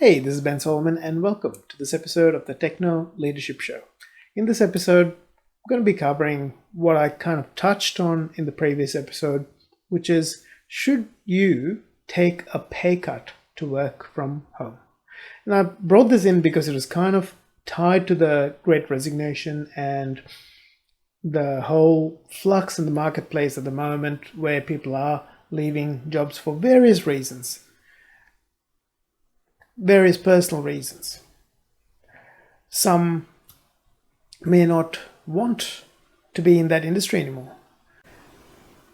Hey, this is Ben Solomon, and welcome to this episode of the Techno Leadership Show. In this episode, I'm going to be covering what I kind of touched on in the previous episode, which is, should you take a pay cut to work from home? And I brought this in because it was kind of tied to the Great Resignation and the whole flux in the marketplace at the moment, where people are leaving jobs for various reasons. Various personal reasons. Some may not want to be in that industry anymore.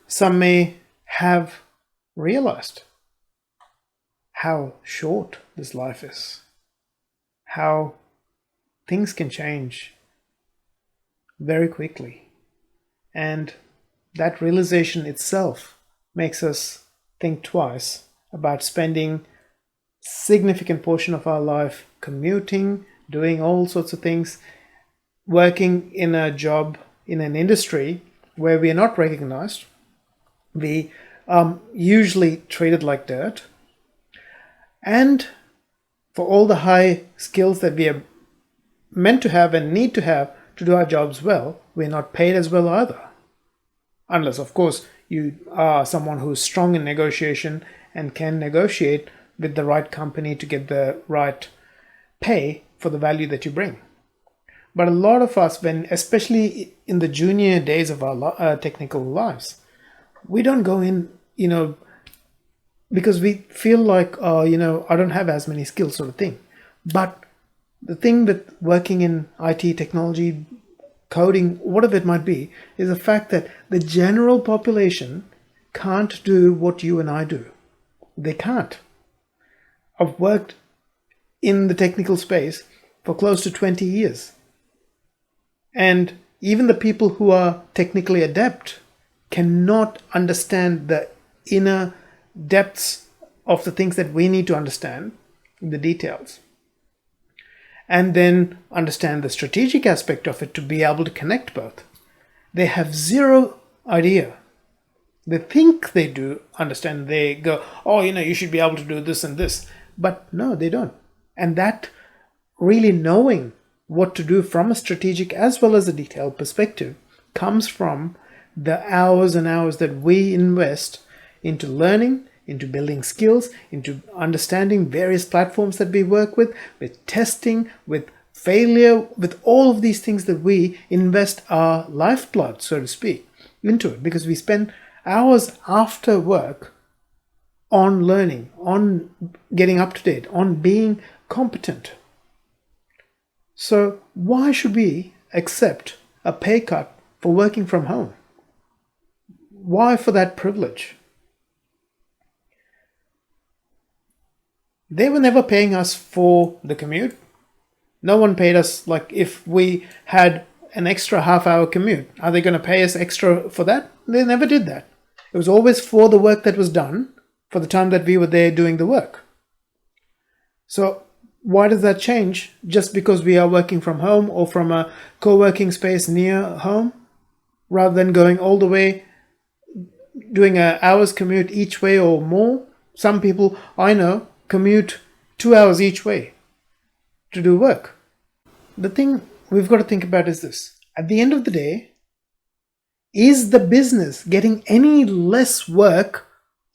Some may have realized how short this life is, how things can change very quickly, and that realization itself makes us think twice about spending significant portion of our life commuting, doing all sorts of things, working in a job in an industry where we are not recognized. We are usually treated like dirt, and for all the high skills that we are meant to have and need to have to do our jobs well, we're not paid as well either, unless of course you are someone who's strong in negotiation and can negotiate with the right company to get the right pay for the value that you bring. But a lot of us, especially in the junior days of our technical lives, we don't go in, because we feel like, I don't have as many skills, sort of thing. But the thing with working in IT, technology, coding, whatever it might be, is the fact that the general population can't do what you and I do. They can't. I've worked in the technical space for close to 20 years. And even the people who are technically adept cannot understand the inner depths of the things that we need to understand, the details. And then understand the strategic aspect of it to be able to connect both. They have zero idea. They think they do understand. They go, you should be able to do this and this. But no, they don't. And that really knowing what to do from a strategic as well as a detailed perspective comes from the hours and hours that we invest into learning, into building skills, into understanding various platforms that we work with testing, with failure, with all of these things that we invest our lifeblood, so to speak, into it, because we spend hours after work on learning, on getting up to date, on being competent. So why should we accept a pay cut for working from home? Why for that privilege? They were never paying us for the commute. No one paid us. Like, if we had an extra half-hour commute, are they going to pay us extra for that? They never did that. It was always for the work that was done, for the time that we were there doing the work. So why does that change just because we are working from home or from a co-working space near home, rather than going all the way, doing an hour's commute each way or more? Some people I know commute 2 hours each way to do work. The thing we've got to think about is this. At the end of the day, is the business getting any less work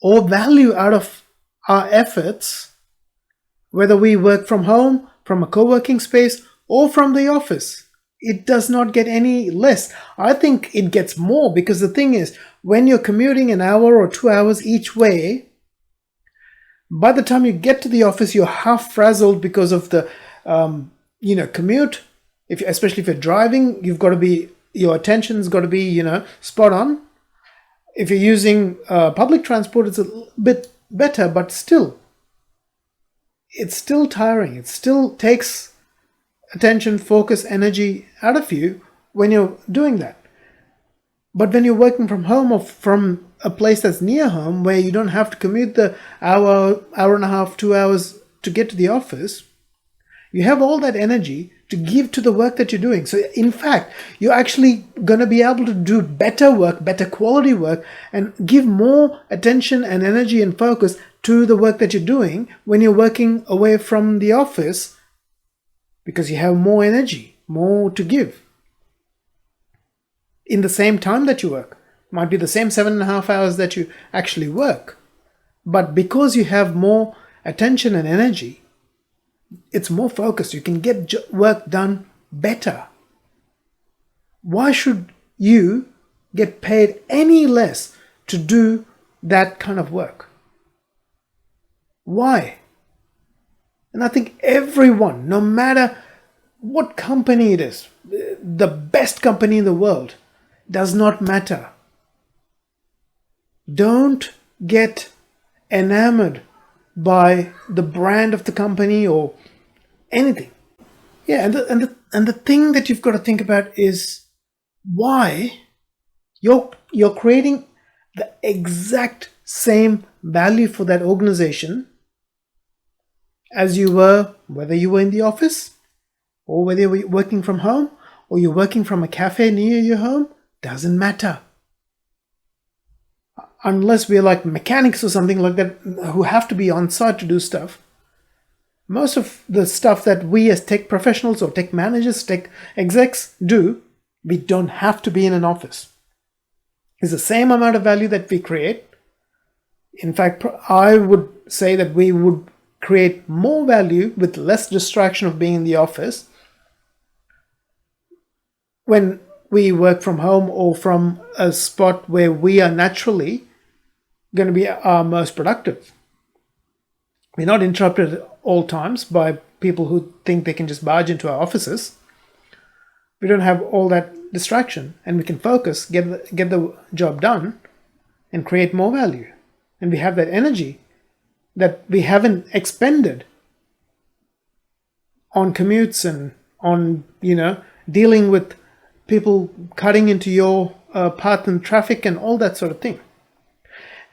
or value out of our efforts, whether we work from home, from a co-working space, or from the office? It does not get any less. I think it gets more, because the thing is, when you're commuting an hour or 2 hours each way, by the time you get to the office, you're half frazzled because of the commute. Especially if you're driving, your attention's got to be spot on. If you're using public transport, it's a bit better, but still, it's still tiring. It still takes attention, focus, energy out of you when you're doing that. But when you're working from home or from a place that's near home, where you don't have to commute the hour and a half, 2 hours to get to the office, you have all that energy to give to the work that you're doing. So in fact, you're actually going to be able to do better work, better quality work, and give more attention and energy and focus to the work that you're doing when you're working away from the office, because you have more energy, more to give in the same time that you work. Might be the same 7.5 hours that you actually work, but because you have more attention and energy, it's more focused. You can get work done better. Why should you get paid any less to do that kind of work? Why? And I think everyone, no matter what company it is, the best company in the world, does not matter. Don't get enamored by the brand of the company or anything. Yeah, and the thing that you've got to think about is why you're creating the exact same value for that organization as you were, whether you were in the office or whether you were working from home or you're working from a cafe near your home. Doesn't matter. Unless we're like mechanics or something like that who have to be on site to do stuff. Most of the stuff that we as tech professionals or tech managers, tech execs do, we don't have to be in an office. It's the same amount of value that we create. In fact, I would say that we would create more value with less distraction of being in the office when we work from home or from a spot where we are naturally going to be our most productive. We're not interrupted at all times by people who think they can just barge into our offices. We don't have all that distraction, and we can focus, get the job done, and create more value. And we have that energy that we haven't expended on commutes and on, dealing with people cutting into your path in traffic and all that sort of thing.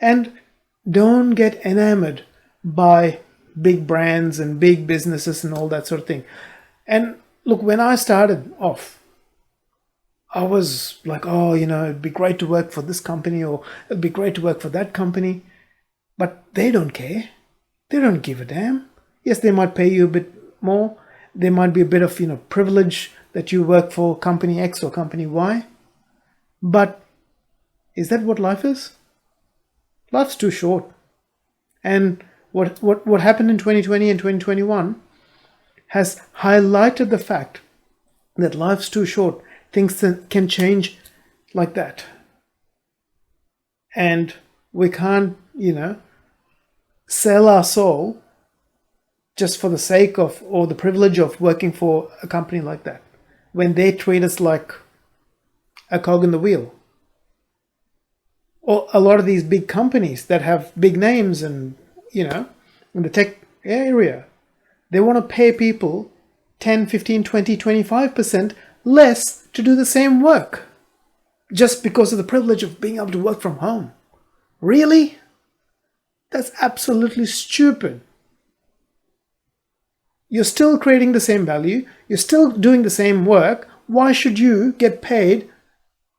And don't get enamored by big brands and big businesses and all that sort of thing. And look, when I started off, I was like, it'd be great to work for this company or it'd be great to work for that company. But they don't care. They don't give a damn. Yes, they might pay you a bit more. There might be a bit of, privilege that you work for company X or company Y. But is that what life is? Life's too short. And what happened in 2020 and 2021 has highlighted the fact that life's too short. Things can change like that. And we can't, sell our soul just for the sake of or the privilege of working for a company like that when they treat us like a cog in the wheel. Or a lot of these big companies that have big names and, in the tech area, they want to pay people 10, 15, 20, 25% less to do the same work just because of the privilege of being able to work from home. Really? That's absolutely stupid. You're still creating the same value. You're still doing the same work. Why should you get paid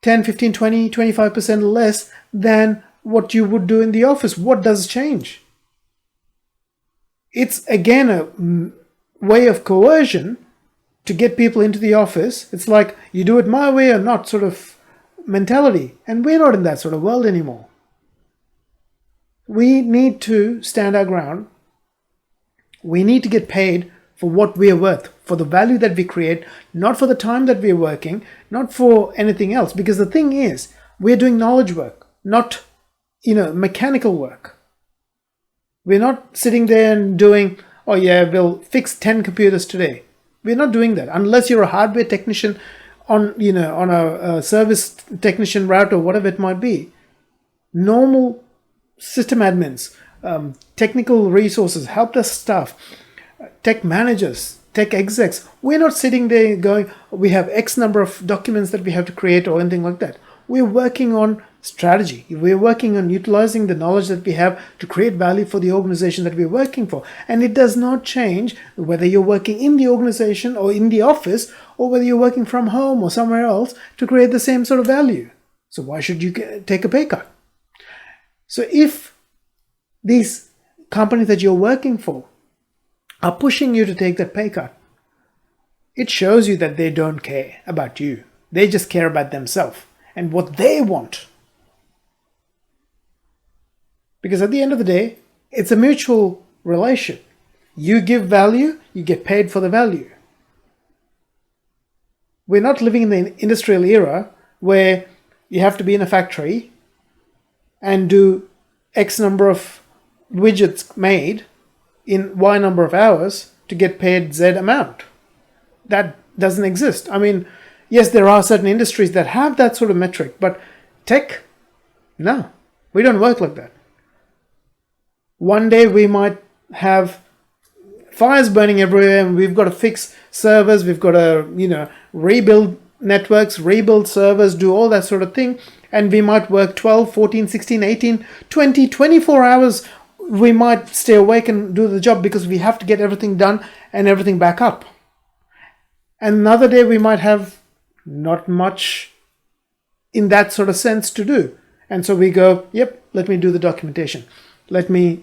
10, 15, 20, 25% less than what you would do in the office? What does change? It's again a way of coercion to get people into the office. It's like you do it my way or not sort of mentality. And we're not in that sort of world anymore. We need to stand our ground. We need to get paid for what we are worth, for the value that we create, not for the time that we are working, not for anything else. Because the thing is, we're doing knowledge work, not, mechanical work. We're not sitting there and doing, we'll fix 10 computers today. We're not doing that unless you're a hardware technician on a service technician route or whatever it might be. Normal system admins, technical resources, help desk staff, tech managers, tech execs. We're not sitting there going, we have X number of documents that we have to create or anything like that. We're working on strategy. We're working on utilizing the knowledge that we have to create value for the organization that we're working for. And it does not change whether you're working in the organization or in the office or whether you're working from home or somewhere else to create the same sort of value. So why should you take a pay cut? So if these company that you're working for are pushing you to take that pay cut, it shows you that they don't care about you. They just care about themselves and what they want. Because at the end of the day, it's a mutual relation. You give value, you get paid for the value. We're not living in the industrial era where you have to be in a factory and do X number of widgets made in Y number of hours to get paid Z amount. That doesn't exist. I mean, yes, there are certain industries that have that sort of metric, but tech, no, we don't work like that. One day we might have fires burning everywhere and we've got to fix servers, we've got to, rebuild networks, rebuild servers, do all that sort of thing. And we might work 12, 14, 16, 18, 20, 24 hours. We might stay awake and do the job because we have to get everything done and everything back up. And another day we might have not much in that sort of sense to do. And so we go, yep, let me do the documentation. Let me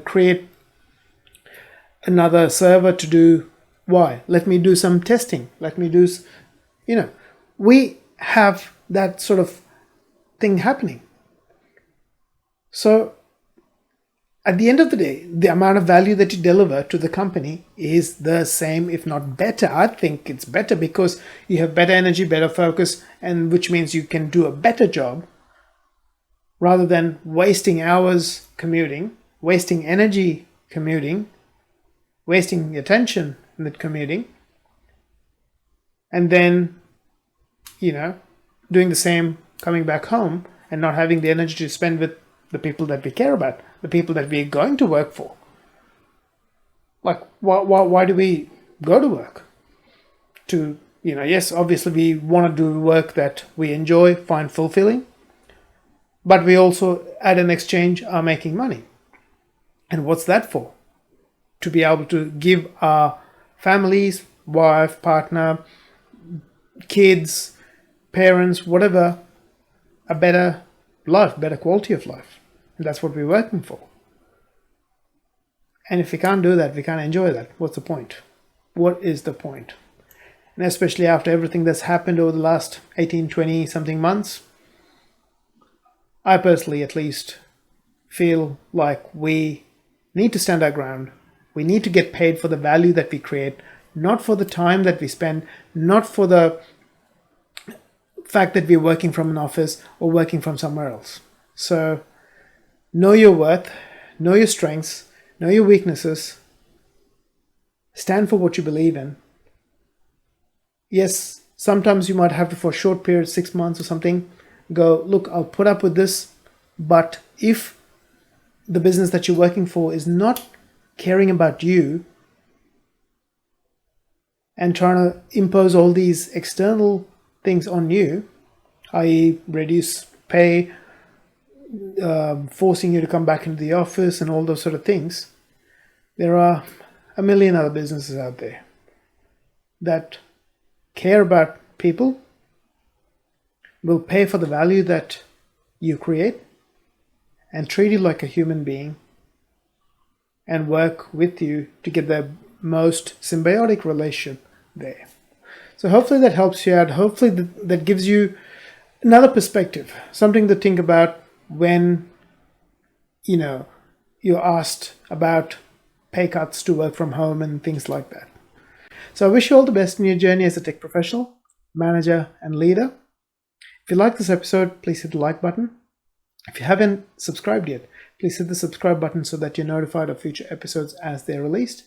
create another server to do Y. Let me do some testing. Let me do, we have that sort of thing happening. So at the end of the day, the amount of value that you deliver to the company is the same, if not better. I think it's better because you have better energy, better focus, and which means you can do a better job rather than wasting hours commuting, wasting energy commuting, wasting attention in the commuting, and then, doing the same coming back home and not having the energy to spend with the people that we care about, the people that we're going to work for. Like, why do we go to work? To, yes, obviously we want to do work that we enjoy, find fulfilling, but we also, at an exchange, are making money. And what's that for? To be able to give our families, wife, partner, kids, parents, whatever, a better life, better quality of life. And that's what we're working for. And if we can't do that, we can't enjoy that. What's the point? What is the point? And especially after everything that's happened over the last 18, 20 something months, I personally at least feel like we need to stand our ground. We need to get paid for the value that we create, not for the time that we spend, not for the fact that we're working from an office or working from somewhere else. So know your worth, know your strengths, know your weaknesses, stand for what you believe in. Yes, sometimes you might have to, for a short period, 6 months or something, go, look, I'll put up with this, but if the business that you're working for is not caring about you and trying to impose all these external things on you, i.e. reduce pay, forcing you to come back into the office and all those sort of things, there are a million other businesses out there that care about people, will pay for the value that you create and treat you like a human being and work with you to get the most symbiotic relationship there. So hopefully that helps you out. Hopefully that gives you another perspective, something to think about when, you're asked about pay cuts to work from home and things like that. So I wish you all the best in your journey as a tech professional, manager, and leader. If you like this episode, please hit the like button. If you haven't subscribed yet, please hit the subscribe button so that you're notified of future episodes as they're released.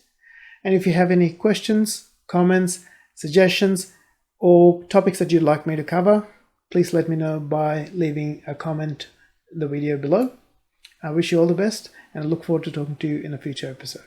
And if you have any questions, comments, suggestions, or topics that you'd like me to cover, please let me know by leaving a comment in the video below. I wish you all the best and I look forward to talking to you in a future episode.